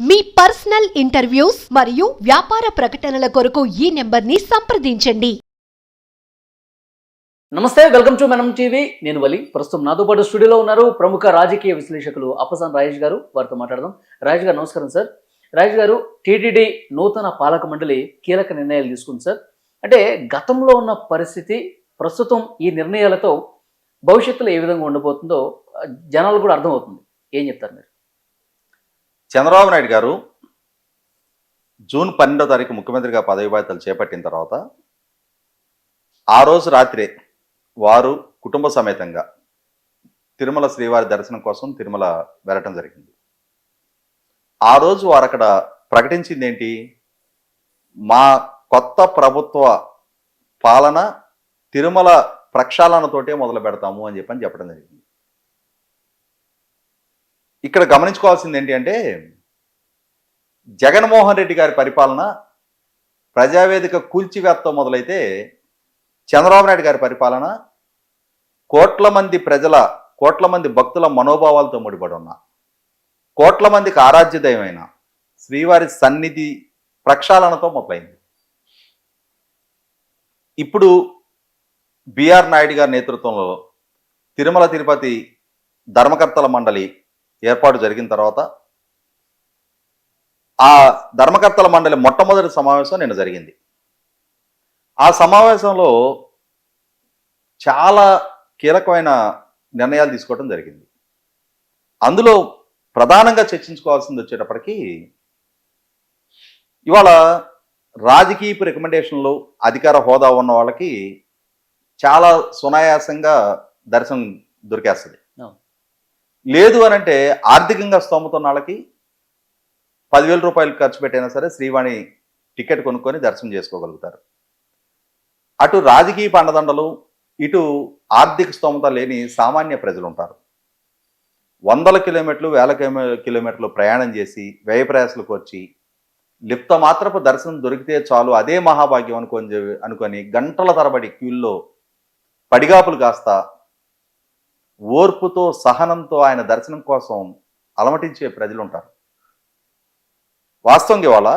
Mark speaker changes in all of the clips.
Speaker 1: మీ personal interviews మరియు వ్యాపార ప్రకటనల కొరకు ఈ నెంబర్ని సంప్రదించండి.
Speaker 2: నమస్తే, వెల్కమ్ టు మనం టీవీ. నేను వలి. ప్రస్తుతం నాతో పాటు స్టూడియోలో ఉన్నారు ప్రముఖ రాజకీయ విశ్లేషకులు అప్పసాన్ రాజేష్ గారు. వారితో మాట్లాడదాం. రాజేష్ గారు నమస్కారం సార్. రాజేష్ గారు, టీటీడీ నూతన పాలక మండలి కీలక నిర్ణయాలు తీసుకుంది సార్. అంటే గతంలో ఉన్న పరిస్థితి ప్రస్తుతం ఈ నిర్ణయాలతో భవిష్యత్తులో ఏ విధంగా ఉండబోతుందో జనాలు కూడా అర్థమవుతుంది. ఏం చెప్తారు మీరు?
Speaker 3: చంద్రబాబు నాయుడు గారు జూన్ 12వ తారీఖు ముఖ్యమంత్రిగా పదవి బాధ్యతలు చేపట్టిన తర్వాత ఆ రోజు రాత్రే వారు కుటుంబ సమేతంగా తిరుమల శ్రీవారి దర్శనం కోసం తిరుమల వెళ్ళటం జరిగింది. ఆ రోజు వారు అక్కడ ప్రకటించింది ఏంటి? మా కొత్త ప్రభుత్వ పాలన తిరుమల ప్రక్షాళనతోటే మొదలు పెడతాము అని చెప్పడం జరిగింది. ఇక్కడ గమనించుకోవాల్సింది ఏంటి అంటే, జగన్మోహన్ రెడ్డి గారి పరిపాలన ప్రజావేదిక కూల్చివేతతో మొదలైతే చంద్రబాబు నాయుడు గారి పరిపాలన కోట్ల మంది భక్తుల మనోభావాలతో ముడిపడి ఉన్న, కోట్ల మందికి ఆరాధ్య దైవమైన శ్రీవారి సన్నిధి ప్రక్షాళనతో మొదలైంది. ఇప్పుడు బిఆర్ నాయుడు గారి నేతృత్వంలో తిరుమల తిరుపతి ధర్మకర్తల మండలి ఏర్పాటు జరిగిన తర్వాత ఆ ధర్మకర్తల మండలి మొట్టమొదటి సమావేశం నిన్న జరిగింది. ఆ సమావేశంలో చాలా కీలకమైన నిర్ణయాలు తీసుకోవడం జరిగింది. అందులో ప్రధానంగా చర్చించుకోవాల్సింది వచ్చేటప్పటికి, ఇవాళ రాజకీయపు రికమెండేషన్లు అధికార హోదా ఉన్న వాళ్ళకి చాలా సునాయాసంగా దర్శనం దొరికేస్తుంది. లేదు అని అంటే ఆర్థికంగా స్తోమత ఉన్న వాళ్ళకి 10,000 రూపాయలు ఖర్చు పెట్టైనా సరే శ్రీవాణి టికెట్ కొనుక్కొని దర్శనం చేసుకోగలుగుతారు. అటు రాజకీయ పండదండలు, ఇటు ఆర్థిక స్తోమత లేని సామాన్య ప్రజలు ఉంటారు. వందల కిలోమీటర్లు, వేల కిలోమీటర్లు ప్రయాణం చేసి వ్యయ ప్రయాసలకు వచ్చి లిప్త మాత్రపు దర్శనం దొరికితే చాలు, అదే మహాభాగ్యం అనుకొని గంటల తరబడి క్యూల్లో పడిగాపులు కాస్తా ఓర్పుతో సహనంతో ఆయన దర్శనం కోసం అలమటించే ప్రజలు ఉంటారు. వాస్తవంగా ఇవాళ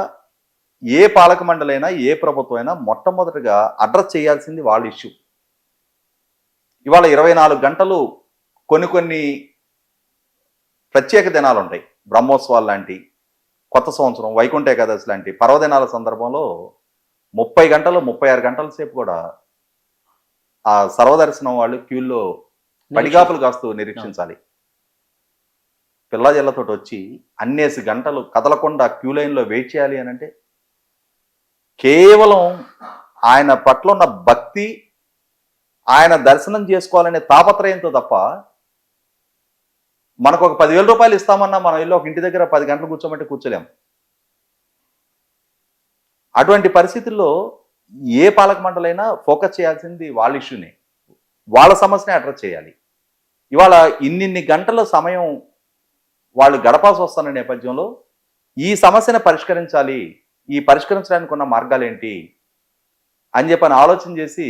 Speaker 3: ఏ పాలక మండలైనా ఏ ప్రభుత్వం అయినా మొట్టమొదటిగా అడ్రస్ చేయాల్సింది వాళ్ళ ఇష్యూ. ఇవాళ 24 గంటలు కొన్ని ప్రత్యేక దినాలు ఉంటాయి. బ్రహ్మోత్సవాలు లాంటి, కొత్త సంవత్సరం, వైకుంఠ ఏకాదశి లాంటి పర్వదినాల సందర్భంలో 30 గంటలు 36 గంటల సేపు కూడా ఆ సర్వదర్శనం వాళ్ళు క్యూల్లో పడిగాపులు కాస్తూ నిరీక్షించాలి. పిల్లజల్లతో వచ్చి అన్నేసి గంటలు కదలకుండా క్యూ లైన్లో వెయిట్ చేయాలి అని అంటే కేవలం ఆయన పట్ల ఉన్న భక్తి, ఆయన దర్శనం చేసుకోవాలనే తాపత్రయంతో తప్ప, మనకు ఒక 10,000 రూపాయలు ఇస్తామన్నా మనం వెళ్ళి ఒక ఇంటి దగ్గర 10 గంటలు కూర్చోమంటే కూర్చోలేం. అటువంటి పరిస్థితుల్లో ఏ పాలక మండలైనా ఫోకస్ చేయాల్సింది వాళ్ళ ఇష్యూనే, వాళ్ళ సమస్యనే అడ్రస్ చేయాలి. ఇవాళ ఇన్నిన్ని గంటల సమయం వాళ్ళు గడపాల్సి వస్తున్న నేపథ్యంలో ఈ సమస్యను పరిష్కరించాలి, ఈ పరిష్కరించడానికి ఉన్న మార్గాలు ఏంటి అని చెప్పని ఆలోచన చేసి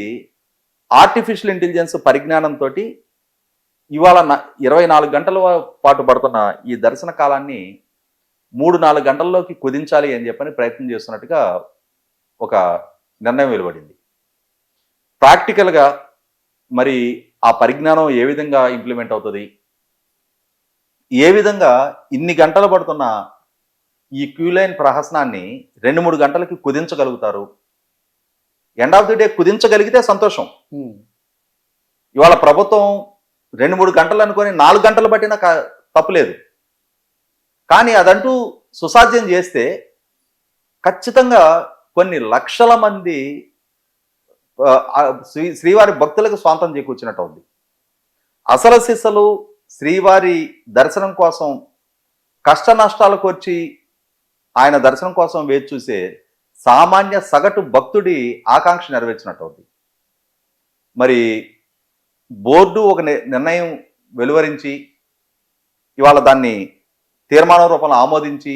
Speaker 3: ఆర్టిఫిషియల్ ఇంటెలిజెన్స్ పరిజ్ఞానంతో ఇవాళ 24 గంటల పాటు పడుతున్న ఈ దర్శన కాలాన్ని 3-4 గంటల్లోకి కుదించాలి అని చెప్పని ప్రయత్నం చేస్తున్నట్టుగా ఒక నిర్ణయం వెలువడింది. ప్రాక్టికల్గా మరి ఆ పరిజ్ఞానం ఏ విధంగా ఇంప్లిమెంట్ అవుతుంది, ఏ విధంగా ఇన్ని గంటలు పడుతున్న ఈ క్యూ లైన్ ప్రహసనాన్ని 2-3 గంటలకి కుదించగలుగుతారు? ఎండ్ ఆఫ్ ది డే కుదించగలిగితే సంతోషం. ఇవాళ ప్రభుత్వం 2-3 గంటలు అనుకొని 4 గంటలు పట్టినా తప్పులేదు. కానీ అదంటూ సుసాధ్యం చేస్తే ఖచ్చితంగా కొన్ని లక్షల మంది శ్రీవారి భక్తులకు స్వాంతం చేకూర్చినట్టు ఉంది. అసలు సిసలు శ్రీవారి దర్శనం కోసం కష్ట నష్టాలకు వచ్చి ఆయన దర్శనం కోసం వేచి చూసే సామాన్య సగటు భక్తుడి ఆకాంక్ష నెరవేర్చినట్టు ఉంది. మరి బోర్డు ఒక నిర్ణయం వెలువరించి ఇవాళ దాన్ని తీర్మానం రూపంలో ఆమోదించి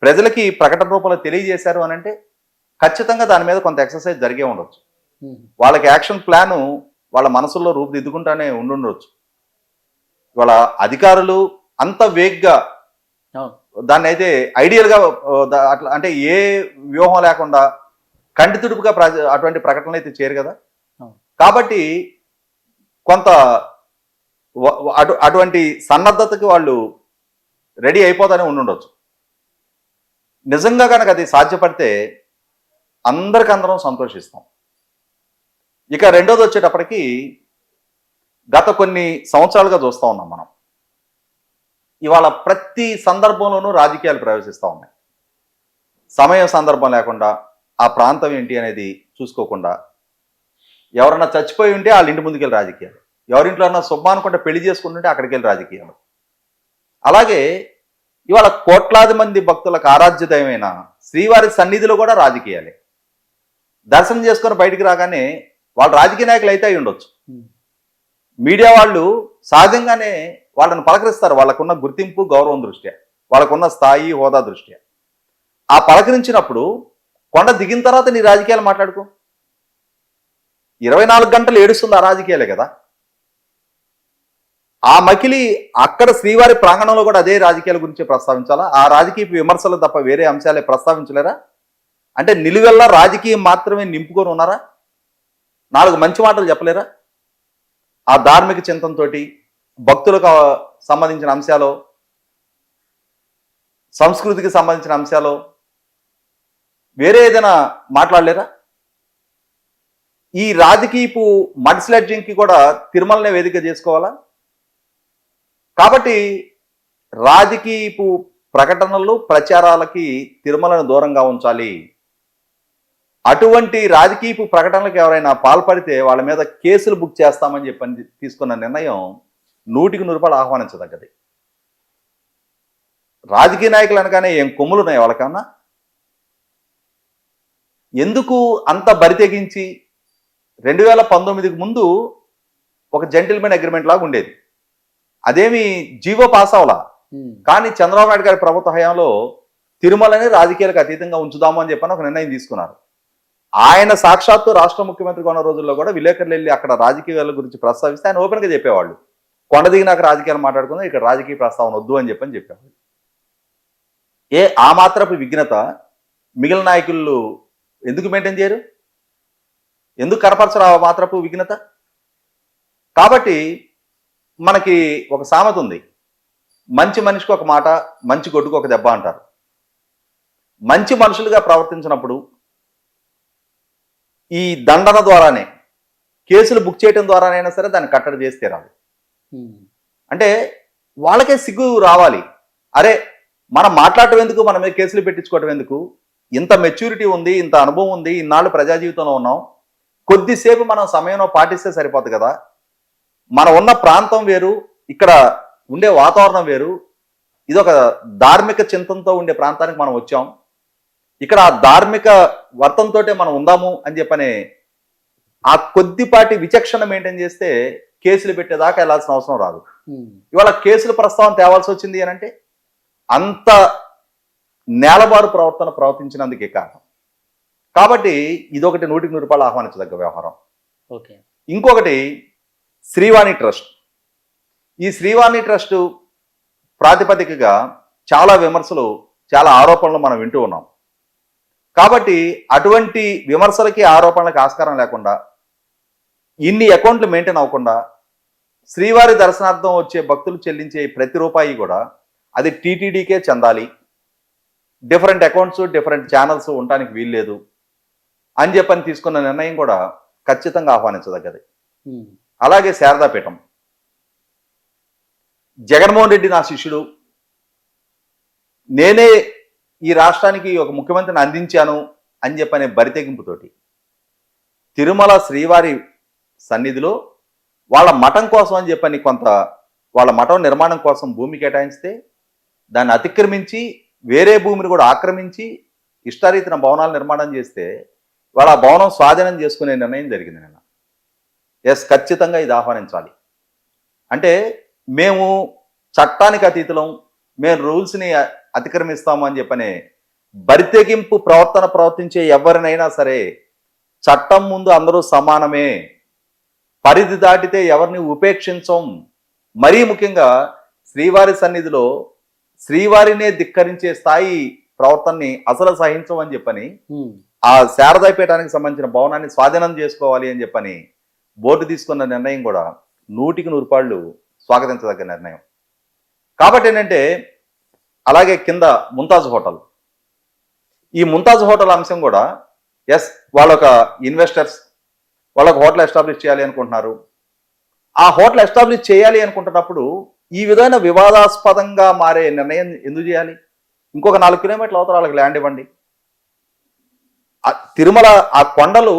Speaker 3: ప్రజలకి ప్రకటన రూపంలో తెలియజేశారు అని అంటే ఖచ్చితంగా దాని మీద కొంత ఎక్సర్సైజ్ జరిగే ఉండొచ్చు. వాళ్ళకి యాక్షన్ ప్లాను వాళ్ళ మనసుల్లో రూపుదిద్దుకుంటానే ఉండుండొచ్చు. ఇవాళ అధికారులు అంత వేగ్గా దాన్ని అయితే ఐడియల్గా అట్లా అంటే ఏ వ్యూహం లేకుండా కంటి తుడుపుగా అటువంటి ప్రకటనలు అయితే చేయరు కదా. కాబట్టి కొంత అటువంటి సన్నద్ధతకి వాళ్ళు రెడీ అయిపోతానే ఉండుండొచ్చు. నిజంగా కనుక అది సాధ్యపడితే అందరికందరం సంతోషిస్తాం. ఇక రెండోది వచ్చేటప్పటికి గత కొన్ని సంవత్సరాలుగా చూస్తూ ఉన్నాం మనం. ఇవాళ ప్రతి సందర్భంలోనూ రాజకీయాలు ప్రవేశిస్తూ ఉన్నాయి. సమయం సందర్భం లేకుండా ఆ ప్రాంతం ఏంటి అనేది చూసుకోకుండా, ఎవరన్నా చచ్చిపోయి ఉంటే వాళ్ళ ఇంటి ముందుకెళ్ళి రాజకీయాలు, ఎవరింట్లో అన్నా శుభ్మా అనుకుంటే పెళ్లి చేసుకుంటుంటే అక్కడికి వెళ్ళి రాజకీయాలు. అలాగే ఇవాళ కోట్లాది మంది భక్తులకు ఆరాధ్యదయమైన శ్రీవారి సన్నిధిలో కూడా రాజకీయాలే. దర్శనం చేసుకొని బయటికి రాగానే వాళ్ళు రాజకీయ నాయకులు అయితే అయి ఉండొచ్చు. మీడియా వాళ్ళు సహజంగానే వాళ్ళని పలకరిస్తారు, వాళ్ళకున్న గుర్తింపు గౌరవం దృష్ట్యా, వాళ్ళకున్న స్థాయి హోదా దృష్ట్యా. ఆ పలకరించినప్పుడు కొండ దిగిన తర్వాత నీ రాజకీయాలు మాట్లాడుకో. 24 గంటలు ఏడుస్తుంది ఆ రాజకీయాలే కదా. ఆ మకిలి అక్కడ శ్రీవారి ప్రాంగణంలో కూడా అదే రాజకీయాల గురించి ప్రస్తావించాలా? ఆ రాజకీయ విమర్శలు తప్ప వేరే అంశాలే ప్రస్తావించలేరా? అంటే నిలువెల్లా రాజకీయం మాత్రమే నింపుకొని ఉన్నారా? 4 మంచి మాటలు చెప్పలేరా? ఆ ధార్మిక చింతనతో భక్తులకు సంబంధించిన అంశాలు, సంస్కృతికి సంబంధించిన అంశాలు వేరే ఏదైనా మాట్లాడలేరా? ఈ రాజకీయపు మడ్ స్లెడ్జింగ్కి కూడా తిరుమలనే వేదిక చేసుకోవాలా? కాబట్టి రాజకీయపు ప్రకటనలు ప్రచారాలకి తిరుమలను దూరంగా ఉంచాలి. అటువంటి రాజకీయపు ప్రకటనలకు ఎవరైనా పాల్పడితే వాళ్ళ మీద కేసులు బుక్ చేస్తామని చెప్పని తీసుకున్న నిర్ణయం 100కి 100 ఆహ్వానించదగ్గది. రాజకీయ నాయకులు అనగానే ఏం కొమ్ములు ఉన్నాయి వాళ్ళకన్నా? ఎందుకు అంత బరితెగించి 2019కి ముందు ఒక జెంటిల్మెన్ అగ్రిమెంట్ లాగా ఉండేది, అదేమి జీవో పాస్ అవలా. కానీ చంద్రబాబు నాయుడు గారి ప్రభుత్వ హయాంలో తిరుమలని రాజకీయాలకు అతీతంగా ఉంచుదాము అని చెప్పని ఒక నిర్ణయం తీసుకున్నారు. ఆయన సాక్షాత్తు రాష్ట్ర ముఖ్యమంత్రిగా ఉన్న రోజుల్లో కూడా విలేకరులు వెళ్ళి అక్కడ రాజకీయాల గురించి ప్రస్తావిస్తే ఆయన ఓపెన్గా చెప్పేవాళ్ళు, కొండ దిగినాక రాజకీయాలు మాట్లాడుకుందాం, ఇక్కడ రాజకీయ ప్రస్తావన వద్దు అని చెప్పేవాళ్ళు. ఆ మాత్రపు విఘ్నత మిగిలిన నాయకులు ఎందుకు మెయింటైన్ చేయరు? ఎందుకు కనపరచరు ఆ మాత్రపు విఘ్నత? కాబట్టి మనకి ఒక సామెత ఉంది, మంచి మనిషికి ఒక మాట, మంచి గొడ్డుకు ఒక దెబ్బ అంటారు. మంచి మనుషులుగా ప్రవర్తించినప్పుడు ఈ దండన ద్వారానే, కేసులు బుక్ చేయడం ద్వారానైనా సరే దాన్ని కట్టడి చేసి తీరాలి. అంటే వాళ్ళకే సిగ్గు రావాలి. అరే మనం మాట్లాడటం ఎందుకు, మన మీద కేసులు పెట్టించుకోవటం ఎందుకు? ఇంత మెచ్యూరిటీ ఉంది, ఇంత అనుభవం ఉంది, ఇన్నాళ్ళు ప్రజా జీవితంలో ఉన్నాం, కొద్దిసేపు మనం సమయంలో పాటిస్తే సరిపోతుంది కదా. మనం ఉన్న ప్రాంతం వేరు, ఇక్కడ ఉండే వాతావరణం వేరు, ఇది ఒక ధార్మిక చింతనతో ఉండే ప్రాంతానికి మనం వచ్చాం, ఇక్కడ ఆ ధార్మిక వర్తంతో మనం ఉందాము అని చెప్పనే ఆ కొద్దిపాటి విచక్షణ మెయింటైన్ చేస్తే కేసులు పెట్టేదాకా వెళ్ళాల్సిన అవసరం రాదు. ఇవాళ కేసుల ప్రస్తావన తేవాల్సి వచ్చింది అని అంటే అంత నేలబారు ప్రవర్తించినందుకే కారణం. కాబట్టి ఇదొకటి 100కి 100 ఆహ్వానించదగ్గ వ్యవహారం. ఇంకొకటి శ్రీవాణి ట్రస్ట్. ఈ శ్రీవాణి ట్రస్ట్ ప్రాతిపదికగా చాలా విమర్శలు, చాలా ఆరోపణలు మనం వింటూ ఉన్నాం. కాబట్టి అటువంటి విమర్శలకి ఆరోపణలకి ఆస్కారం లేకుండా, ఇన్ని అకౌంట్లు మెయింటైన్ అవ్వకుండా, శ్రీవారి దర్శనార్థం వచ్చే భక్తులు చెల్లించే ప్రతి రూపాయి కూడా అది టీటీడీకే చెందాలి, డిఫరెంట్ అకౌంట్స్ డిఫరెంట్ ఛానల్స్ ఉండటానికి వీల్లేదు అని చెప్పని తీసుకున్న నిర్ణయం కూడా ఖచ్చితంగా ఆహ్వానించదగ్గది. అలాగే శారదాపీఠం, జగన్మోహన్ రెడ్డి నా శిష్యుడు, నేనే ఈ రాష్ట్రానికి ఒక ముఖ్యమంత్రిని అందించాను అని చెప్పనే బరితెగింపుతోటి తిరుమల శ్రీవారి సన్నిధిలో వాళ్ళ మఠం కోసం అని చెప్పని కొంత వాళ్ళ మఠం నిర్మాణం కోసం భూమి కేటాయిస్తే దాన్ని అతిక్రమించి వేరే భూమిని కూడా ఆక్రమించి ఇష్టారీతిన భవనాలు నిర్మాణం చేస్తే వాళ్ళ భవనం స్వాధీనం చేసుకునే నిర్ణయం జరిగింది నిన్న. ఖచ్చితంగా ఇది ఆహ్వానించాలి. అంటే మేము చట్టానికి అతీతులం, మేము రూల్స్ని అతిక్రమిస్తాము అని చెప్పనే బరితెగింపు ప్రవర్తించే ఎవరినైనా సరే చట్టం ముందు అందరూ సమానమే, పరిధి దాటితే ఎవరిని ఉపేక్షించం. మరీ ముఖ్యంగా శ్రీవారి సన్నిధిలో శ్రీవారినే ధిక్కరించే స్థాయి ప్రవర్తనని అసలు సహించమని చెప్పని
Speaker 2: ఉమ్,
Speaker 3: ఆ శారదాపీఠానికి సంబంధించిన భవనాన్ని స్వాధీనం చేసుకోవాలి అని చెప్పని బోర్డు తీసుకున్న నిర్ణయం కూడా 100% స్వాగతించదగ్గ నిర్ణయం. కాబట్టి ఏంటంటే అలాగే కింద ముంతాజ్ హోటల్, ఈ ముంతాజ్ హోటల్ అంశం కూడా వాళ్ళొక ఇన్వెస్టర్స్ వాళ్ళొక హోటల్ ఎస్టాబ్లిష్ చేయాలి అనుకుంటున్నారు. ఆ హోటల్ ఎస్టాబ్లిష్ చేయాలి అనుకుంటున్నప్పుడు ఈ విధమైన వివాదాస్పదంగా మారే నిర్ణయం ఎందుకు చేయాలి? ఇంకొక 4 కిలోమీటర్ల అవతల వాళ్ళకి ల్యాండ్ ఇవ్వండి. ఆ తిరుమల ఆ కొండలు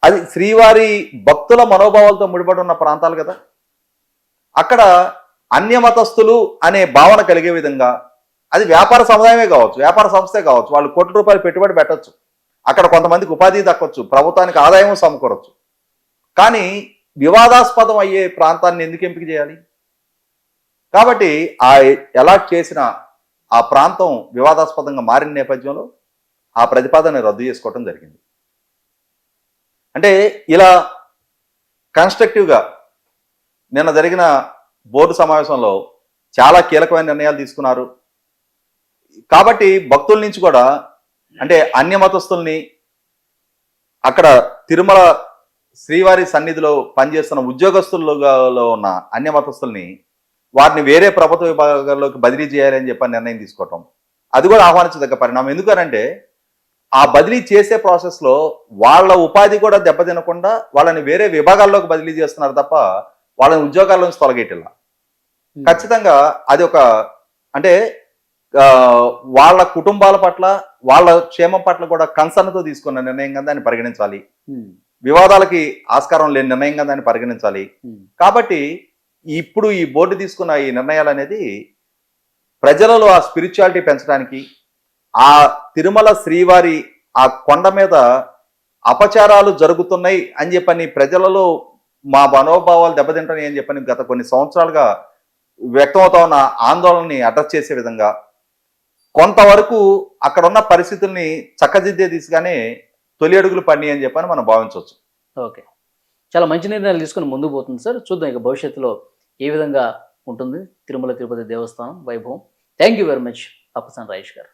Speaker 3: అది శ్రీవారి భక్తుల మనోభావాలతో ముడిపడి ఉన్న ప్రాంతాలు కదా. అక్కడ అన్యమతస్థులు అనే భావన కలిగే విధంగా అది వ్యాపార సముదాయమే కావచ్చు, వ్యాపార సంస్థే కావచ్చు, వాళ్ళు కోట్ల రూపాయలు పెట్టుబడి పెట్టచ్చు, అక్కడ కొంతమందికి ఉపాధి దక్కొచ్చు, ప్రభుత్వానికి ఆదాయం సమకూరచ్చు. కానీ వివాదాస్పదం అయ్యే ప్రాంతాన్ని ఎందుకు ఎంపిక చేయాలి? కాబట్టి ఆ అలాట్ చేసిన ఆ ప్రాంతం వివాదాస్పదంగా మారిన నేపథ్యంలో ఆ ప్రతిపాదన రద్దు చేసుకోవటం జరిగింది. అంటే ఇలా కన్స్ట్రక్టివ్గా నిన్న జరిగిన బోర్డు సమావేశంలో చాలా కీలకమైన నిర్ణయాలు తీసుకున్నారు. కాబట్టి భక్తుల నుంచి కూడా అంటే అన్య మతస్థుల్ని అక్కడ తిరుమల శ్రీవారి సన్నిధిలో పనిచేస్తున్న ఉద్యోగస్తుల్లో ఉన్న అన్య మతస్థుల్ని వారిని వేరే ప్రభుత్వ విభాగాల్లోకి బదిలీ చేయాలని చెప్పని నిర్ణయం తీసుకోవటం అది కూడా ఆహ్వానించదగ్గ పరిణామం. ఎందుకనంటే ఆ బదిలీ చేసే ప్రాసెస్లో వాళ్ళ ఉపాధి కూడా దెబ్బతినకుండా వాళ్ళని వేరే విభాగాల్లోకి బదిలీ చేస్తున్నారు తప్ప వాళ్ళని ఉద్యోగాల నుంచి తొలగేటిలా. ఖచ్చితంగా అది ఒక అంటే వాళ్ళ కుటుంబాల పట్ల వాళ్ళ క్షేమం పట్ల కూడా కన్సర్న్తో తీసుకున్న నిర్ణయంగా దాన్ని పరిగణించాలి. వివాదాలకి ఆస్కారం లేని నిర్ణయంగా దాన్ని పరిగణించాలి. కాబట్టి ఇప్పుడు ఈ బోర్డు తీసుకున్న ఈ నిర్ణయాలు అనేది ప్రజలలో ఆ స్పిరిచువాలిటీ పెంచడానికి, ఆ తిరుమల శ్రీవారి ఆ కొండ మీద అపచారాలు జరుగుతున్నాయి అని చెప్పని ప్రజలలో మా మనోభావాలు దెబ్బతింటాయి అని చెప్పని గత కొన్ని సంవత్సరాలుగా వ్యక్తమవుతా ఉన్న ఆందోళనని అడ్రస్ చేసే విధంగా కొంతవరకు అక్కడ ఉన్న పరిస్థితుల్ని చక్కదిద్దే దిశగానే తొలి అడుగులు పడినాయి అని చెప్పని మనం భావించవచ్చు.
Speaker 2: ఓకే, చాలా మంచి నిర్ణయాలు తీసుకుని ముందుకు పోతుంది సార్. చూద్దాం ఇక భవిష్యత్తులో ఏ విధంగా ఉంటుంది తిరుమల తిరుపతి దేవస్థానం వైభవం. Thank you very much Appasani Rajesh గారు.